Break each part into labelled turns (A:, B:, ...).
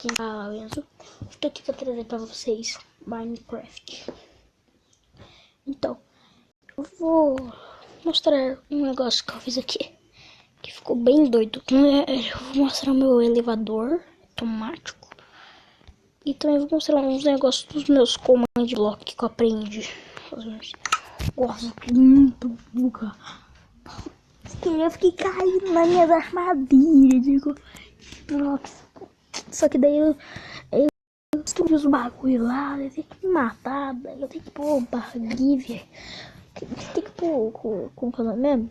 A: quem fala, Enzo. Estou aqui para trazer para vocês Minecraft. Então, eu vou mostrar um negócio que eu fiz aqui, que ficou bem doido. Eu vou mostrar o meu elevador automático. E também vou mostrar uns negócios dos meus command block que eu aprendi. Nossa, que muito buga. Eu fiquei caindo nas minhas armadilhas. Digo, nossa. Só que daí eu destruí os bagulho lá. Eu tenho que me matar. Daí eu tenho que pôr barriga. Tem que pôr. Como que é o nome mesmo?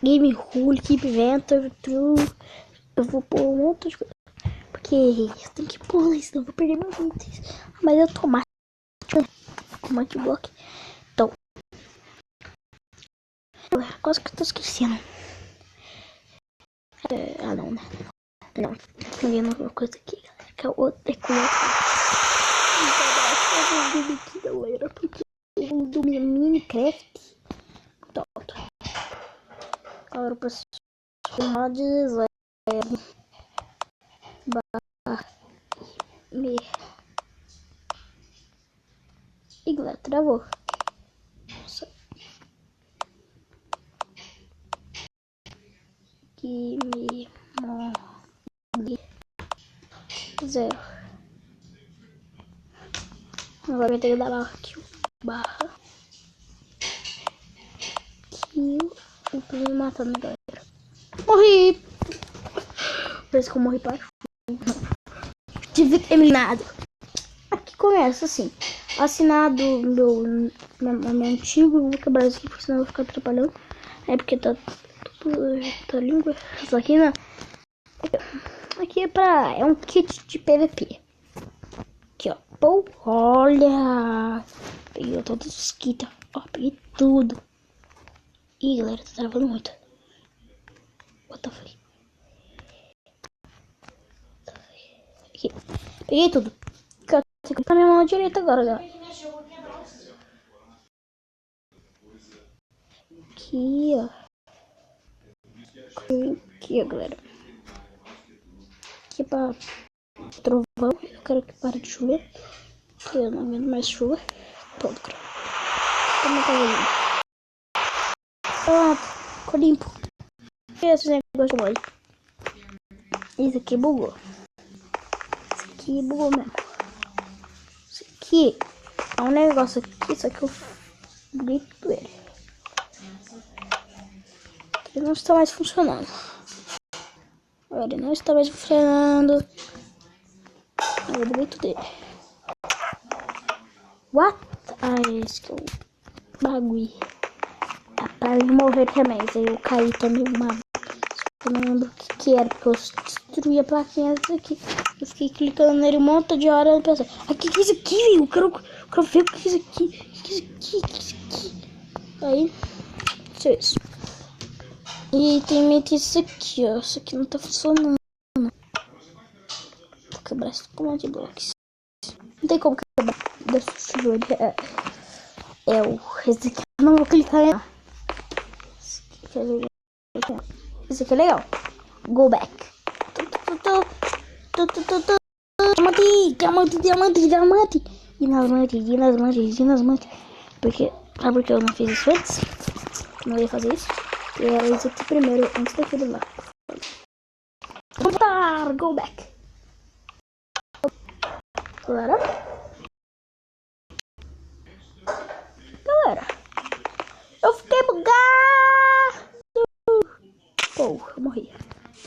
A: Game Rule, Keep Inventor, True. Eu vou pôr um monte de coisa. Porque eu tenho que pôr, senão eu vou perder meus itens. Mas eu tô mais command block. Então, quase que eu tô esquecendo. Não, né? Não, tô vendo uma coisa aqui, galera. Que é outra coisa. Eu vou aqui, galera. Porque eu do Minecraft. Pronto. Agora eu preciso mods. Ih, galera, travou. Nossa. Que me mod 0. Agora eu tenho que dar aqui o barra. Que eu tô me matando, galera. Morri! Parece que eu morri para tive terminado. Aqui começa assim. Assinado meu antigo. Eu vou quebrar isso aqui porque senão eu vou ficar atrapalhando. É porque tá língua. Isso aqui não. Aqui é um kit de PVP. Aqui, ó. Pô, olha. Peguei todos os kits. Ó, peguei tudo. Ih, galera, tá travando muito. What the fuck? Aqui. Peguei tudo. Fica pra minha mão direita agora, galera. Aqui, ó. Aqui, ó, galera. Aqui pra trovão. Eu quero que pare de chover. Porque eu não aguento mais chuva. Pronto, cara. Toma cavalinho. Pronto. Ficou limpo. Esse negócio de molho. Esse aqui bugou. Esse aqui bugou mesmo. Esse aqui é um negócio aqui, só que eu grito ele. Ele não está mais funcionando. Agora ele não está mais funcionando. Eu grito dele. What? Esse que é o bagulho. É pra ele morrer também. Aí eu caí também uma vez. Eu não lembro o que era, porque eu destruí a plaquinha aqui. Eu fiquei clicando nele um monte de hora e pensei, que é isso aqui, velho? Eu quero ver o que é isso aqui. O que é isso aqui? Aí, isso. E tem isso aqui, ó. Isso aqui não tá funcionando. Vou quebrar esse command de blocos. Não tem como quebrar desse chuveiro. Esse aqui eu não vou clicar em. Esse aqui é legal. Go back. Diamante. Diamante. Sabe por que eu não fiz isso antes? Não ia fazer isso. E era isso aqui primeiro, antes daquele lá. Go back. Galera, eu fiquei bugado. Pô, eu morri.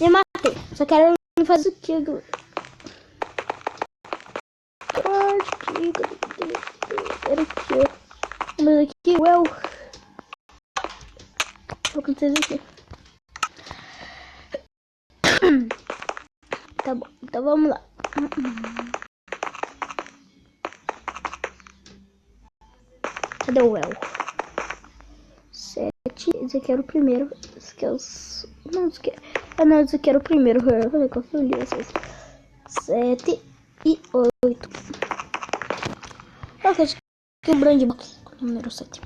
A: Me matei. Só quero fazer isso aqui, galera. Mas aqui, vou acontecer aqui. Tá bom, então vamos lá. Cadê o El? 7. Esse aqui era o primeiro. Esse aqui é os. Não, esse aqui. Não, esse aqui era o primeiro. Eu falei que eu fui vocês. 7 e 8. Nossa, esse aqui é um brand box. Número 7.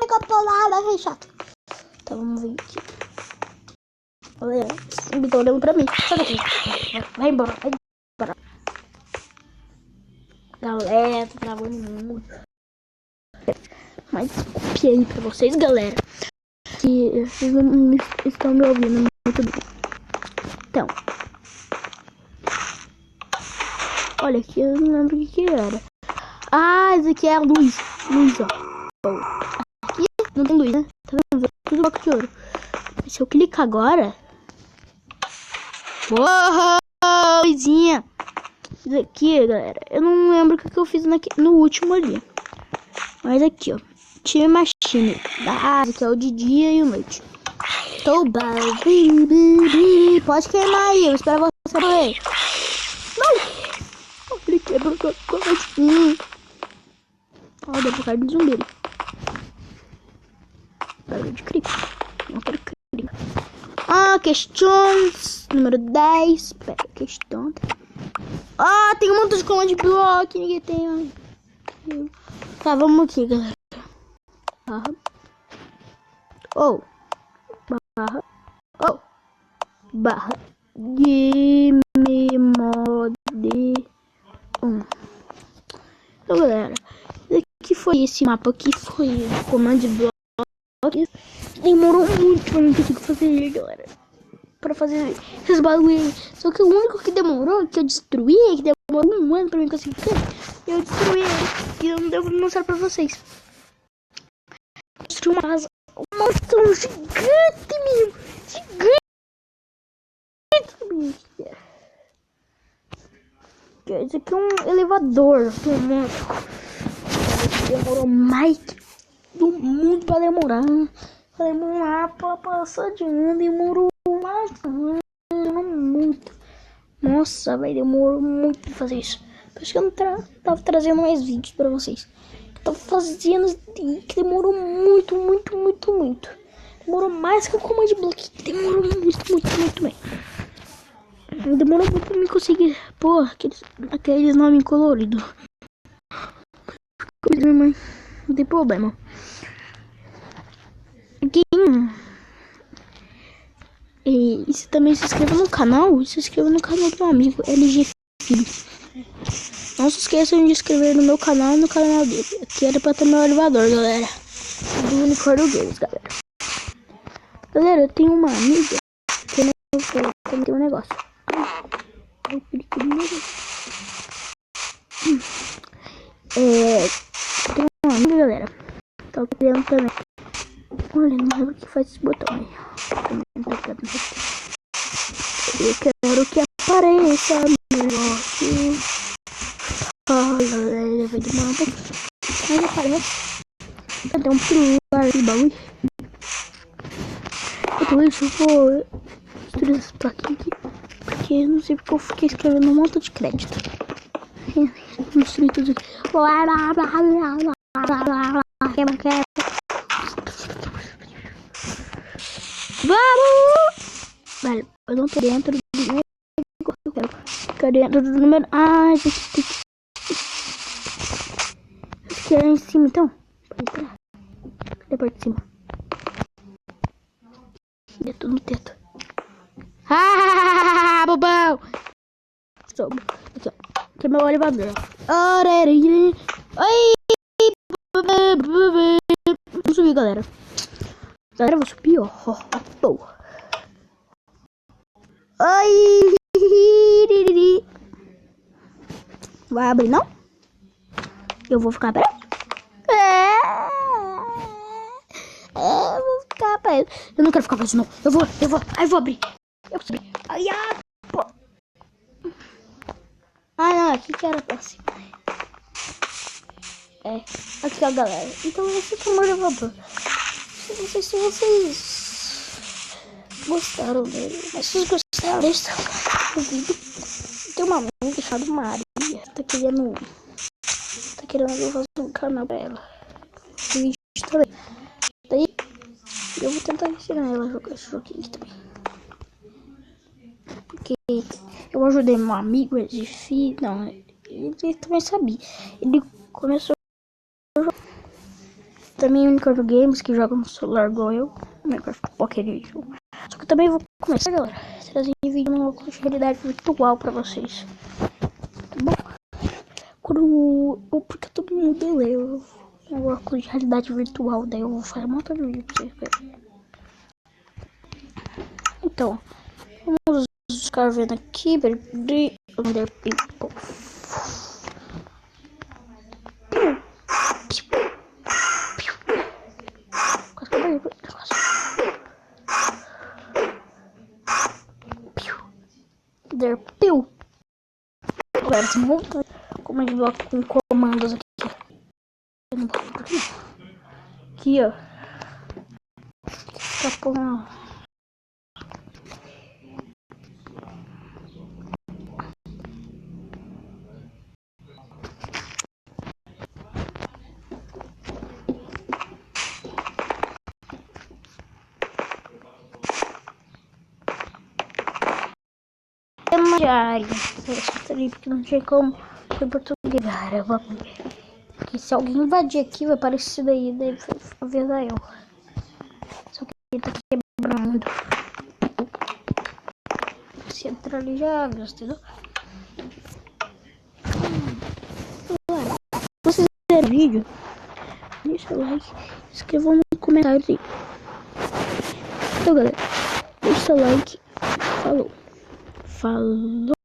A: Ficou polado, é chato. Então vamos ver aqui. Olha, Ele tá olhando pra mim. Sai daqui. Vai embora, vai embora. Galera, tô travando muito. Mas copiei pra vocês, galera. Que vocês não estão me ouvindo muito bem. Então. Olha aqui, eu não lembro o que era. Ah, esse aqui é a luz. Luz, ó. Aqui não tem luz, né? Tá vendo? Tudo bloco de ouro. Se eu clicar agora... Uou, luzinha. Isso aqui, galera. Eu não lembro o que eu fiz no último ali. Mas aqui, ó. Time Machine. Da Asa, que é o de dia e o noite. Toba. Pode queimar aí. Eu espero você morrer. Não! Ele quebrou o coração. Ó, deu por causa do zumbi. Barulho de crico. Não quero crico. Ah, questões. Número 10. Pera, questão. Ah, tem um monte de comando de bloco. Ninguém tem. Tá, vamos aqui, galera. Barra. Oh. Barra. Oh. Barra. Game mode 1. Então, galera, que foi esse mapa aqui? Foi o comando de bloco. Demorou muito pra mim conseguir fazer ele, galera. Pra fazer esses bagulho. Só que o único que demorou, que eu destruí, que demorou um ano pra mim conseguir fazer, eu destruí ele. E eu não devo mostrar pra vocês. Destruí uma casa. Um monstro gigante, meu. Gigante. Esse aqui é um elevador. Demorou mais do mundo pra demorar. Pra demorar pra passar de ano. Demorou mais. Demorou muito. Nossa, vai demorou muito pra fazer isso. Por isso que eu não tava trazendo mais vídeos pra vocês. Eu tava fazendo que demorou muito. Demorou mais que o Command Block. Demorou muito bem. Demorou muito pra me conseguir pôr aqueles nomes coloridos. Não tem problema. E se também se inscreva no canal. Se inscreva no canal do meu amigo LG Filho. Não se esqueçam de inscrever no meu canal e no canal dele. Aqui era pra ter meu elevador, galera. Do Unicórnio Games, galera. Galera, eu tenho uma amiga que não tem um negócio. Tem uma amiga, galera. Tô criando também. Olha, não lembro o que faz esse botão aí. Eu quero que apareça no negócio. Olha, vai demorar um pouco. Mas aparece. Cadê um pilar de bagulho? Então isso eu vou destruir essa plaquinha aqui. Porque eu não sei porque eu fiquei escrevendo um monte de crédito. Vou destruir tudo aqui. Quebra. Vamos! Velho, eu não tô dentro do negócio que eu quero. Ficar dentro do número... Ah, gente, tem que... Acho que é lá em cima, então. Pode entrar. Cadê a parte de cima? Dentro no teto. Ah, bobão! Sobe. Aqui, ó. Aqui é meu elevador. Oi! Vamos subir, galera. Galera, eu vou subir, ó. Oi! Vai abrir, não? Eu vou ficar preso? Eu vou ficar preso. Eu não quero ficar preso, não. Eu vou. Aí eu vou abrir. Eu vou abrir. Ai, pô. Ah, não. Aqui que era pra cima. Aqui, ó, galera. Então, esse foi o meu elevador. Não sei se vocês gostaram dele. Mas se vocês gostaram, deixa o vídeo. Tem uma amiga chamada Maria. Tá querendo que eu faça um canal pra ela. Vídeo também. Daí eu vou tentar ensinar ela a jogar esse joguinho aqui também. Porque eu ajudei meu amigo, ele também sabia. Ele começou a jogar. Também o Unicórnio Games, que joga no celular igual eu. Minecraft Pocket Edition. Só que eu também vou começar, galera, trazer vídeo no óculos de realidade virtual pra vocês. Tá bom? Porque todo mundo leu o óculos de realidade virtual, daí eu vou fazer um montão de vídeo pra vocês verem. Então, vamos ficar vendo aqui, Under People. Der Piu. Agora esse monte como de bloco com comandos aqui. Aqui, ó. Tá bom. Tema diário. Porque não tinha como em português. Cara, vamos ver. Porque se alguém invadir aqui, vai aparecer isso daí. Daí vai avisar eu. Só que ele tá quebrando. Se entrar ali já abre, entendeu? Galera, se vocês fizeram vídeo, deixa o like, escrevam no comentário aí. Então, galera, deixa o like. Falou. Falou.